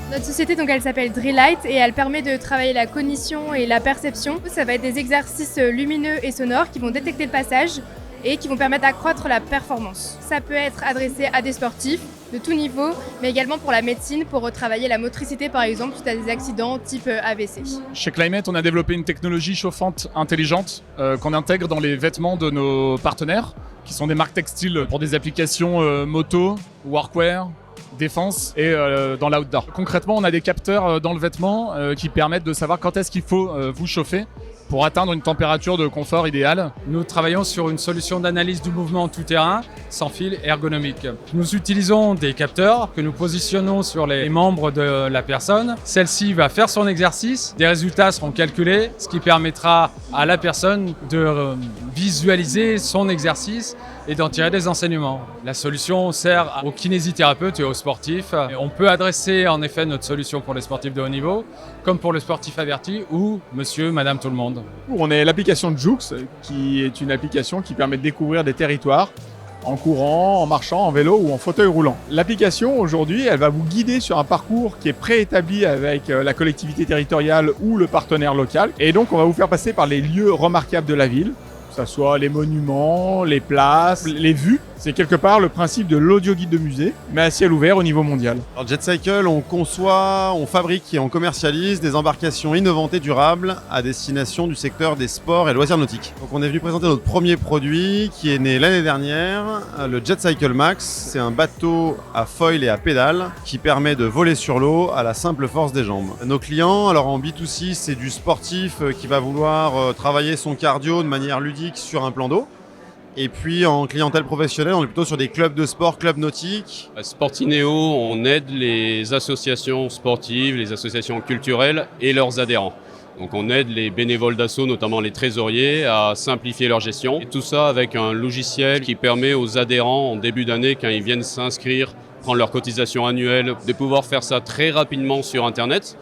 Notre société, donc, elle s'appelle Drillite et elle permet de travailler la cognition et la perception. Ça va être des exercices lumineux et sonores qui vont détecter le passage et qui vont permettre d'accroître la performance. Ça peut être adressé à des sportifs de tout niveau, mais également pour la médecine, pour retravailler la motricité par exemple suite à des accidents type AVC. Chez Climate, on a développé une technologie chauffante intelligente qu'on intègre dans les vêtements de nos partenaires, qui sont des marques textiles pour des applications moto, workwear, défense et dans l'outdoor. Concrètement, on a des capteurs dans le vêtement qui permettent de savoir quand est-ce qu'il faut vous chauffer pour atteindre une température de confort idéale. Nous travaillons sur une solution d'analyse du mouvement tout-terrain, sans fil ergonomique. Nous utilisons des capteurs que nous positionnons sur les membres de la personne. Celle-ci va faire son exercice, des résultats seront calculés, ce qui permettra à la personne de visualiser son exercice et d'en tirer des enseignements. La solution sert aux kinésithérapeutes et aux sportifs. On peut adresser en effet notre solution pour les sportifs de haut niveau, comme pour le sportif averti ou monsieur, madame, tout le monde. On est l'application Joux, qui est une application qui permet de découvrir des territoires en courant, en marchant, en vélo ou en fauteuil roulant. L'application aujourd'hui, elle va vous guider sur un parcours qui est préétabli avec la collectivité territoriale ou le partenaire local. Et donc on va vous faire passer par les lieux remarquables de la ville, que ce soit les monuments, les places, les vues. C'est quelque part le principe de l'audio-guide de musée, mais à ciel ouvert au niveau mondial. Alors JetCycle, on conçoit, on fabrique et on commercialise des embarcations innovantes et durables à destination du secteur des sports et loisirs nautiques. Donc on est venu présenter notre premier produit qui est né l'année dernière, le JetCycle Max. C'est un bateau à foil et à pédales qui permet de voler sur l'eau à la simple force des jambes. Nos clients, alors en B2C, c'est du sportif qui va vouloir travailler son cardio de manière ludique sur un plan d'eau. Et puis en clientèle professionnelle, on est plutôt sur des clubs de sport, clubs nautiques. À Sportinéo, on aide les associations sportives, les associations culturelles et leurs adhérents. Donc on aide les bénévoles d'assaut, notamment les trésoriers, à simplifier leur gestion. Et tout ça avec un logiciel qui permet aux adhérents en début d'année, quand ils viennent s'inscrire, prendre leur cotisation annuelle, de pouvoir faire ça très rapidement sur Internet.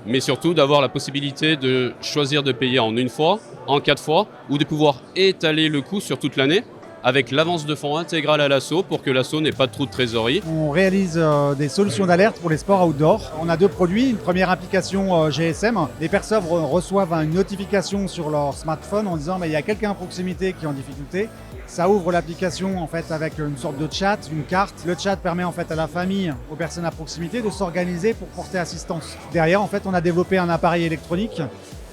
Mais surtout d'avoir la possibilité de choisir de payer en une fois, en 4 fois, ou de pouvoir étaler le coût sur toute l'année avec l'avance de fonds intégrale à l'assaut pour que l'assaut n'ait pas de trou de trésorerie. On réalise des solutions d'alerte pour les sports outdoor. On a 2 produits, une première application GSM. Les personnes reçoivent une notification sur leur smartphone en disant il y a quelqu'un à proximité qui est en difficulté. Ça ouvre l'application en fait avec une sorte de chat, une carte. Le chat permet en fait à la famille, aux personnes à proximité de s'organiser pour porter assistance. Derrière en fait on a développé un appareil électronique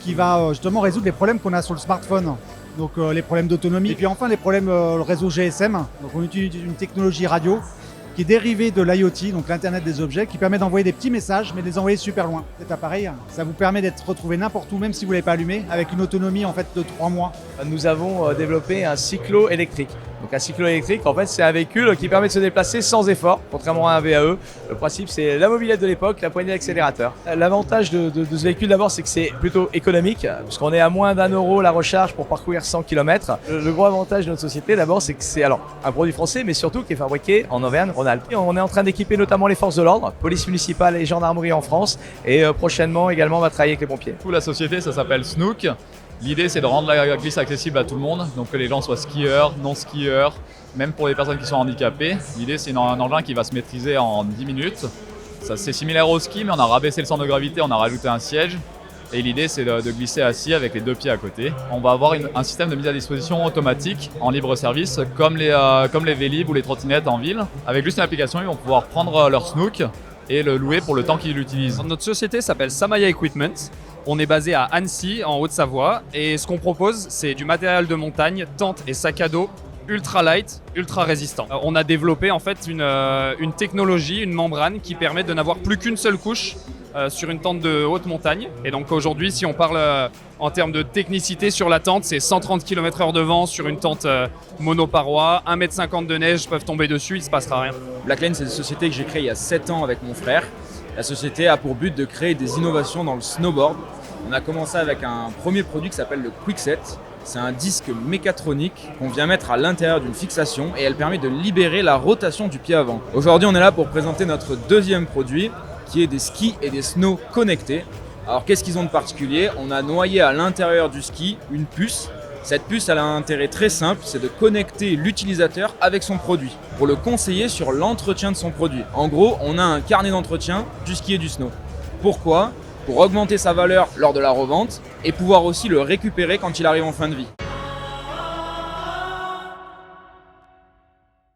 qui va justement résoudre les problèmes qu'on a sur le smartphone. Donc les problèmes d'autonomie et puis enfin les problèmes réseau GSM. Donc on utilise une technologie radio qui est dérivée de l'IoT, donc l'Internet des objets, qui permet d'envoyer des petits messages, mais de les envoyer super loin. Cet appareil, ça vous permet d'être retrouvé n'importe où, même si vous ne l'avez pas allumé, avec une autonomie en fait de 3 mois. Nous avons développé un cyclo électrique. Donc un cyclo électrique, en fait, c'est un véhicule qui permet de se déplacer sans effort, contrairement à un VAE. Le principe, c'est la mobilette de l'époque, la poignée d'accélérateur. L'avantage de ce véhicule, d'abord, c'est que c'est plutôt économique, puisqu'on est à moins d'€1 la recharge pour parcourir 100 km. Le gros avantage de notre société, d'abord, c'est que c'est alors un produit français, mais surtout qui est fabriqué en Auvergne-Rhône-Alpes. On est en train d'équiper notamment les forces de l'ordre, police municipale et gendarmerie en France, et prochainement également, on va travailler avec les pompiers. La société, ça s'appelle Snook. L'idée, c'est de rendre la glisse accessible à tout le monde, donc que les gens soient skieurs, non-skieurs, même pour les personnes qui sont handicapées. L'idée, c'est un engin qui va se maîtriser en 10 minutes. Ça, c'est similaire au ski, mais on a rabaissé le centre de gravité, on a rajouté un siège. Et l'idée, c'est de glisser assis avec les 2 pieds à côté. On va avoir un système de mise à disposition automatique en libre service, comme les Vélib ou les trottinettes en ville. Avec juste une application, ils vont pouvoir prendre leur Snook et le louer pour le temps qu'ils l'utilisent. Notre société s'appelle Samaya Equipment. On est basé à Annecy, en Haute-Savoie. Et ce qu'on propose, c'est du matériel de montagne, tente et sac à dos ultra light, ultra résistant. On a développé en fait une technologie, une membrane qui permet de n'avoir plus qu'une seule couche sur une tente de haute montagne. Et donc aujourd'hui, si on parle en termes de technicité sur la tente, c'est 130 km/h de vent sur une tente monoparoi, 1,50 m de neige peuvent tomber dessus, il ne se passera rien. Blackline, c'est une société que j'ai créée il y a 7 ans avec mon frère. La société a pour but de créer des innovations dans le snowboard. On a commencé avec un premier produit qui s'appelle le Quickset. C'est un disque mécatronique qu'on vient mettre à l'intérieur d'une fixation et elle permet de libérer la rotation du pied avant. Aujourd'hui, on est là pour présenter notre deuxième produit qui est des skis et des snows connectés. Alors qu'est-ce qu'ils ont de particulier ? On a noyé à l'intérieur du ski une puce. Cette puce elle a un intérêt très simple, c'est de connecter l'utilisateur avec son produit pour le conseiller sur l'entretien de son produit. En gros, on a un carnet d'entretien du ski et du snow. Pourquoi ? Pour augmenter sa valeur lors de la revente et pouvoir aussi le récupérer quand il arrive en fin de vie.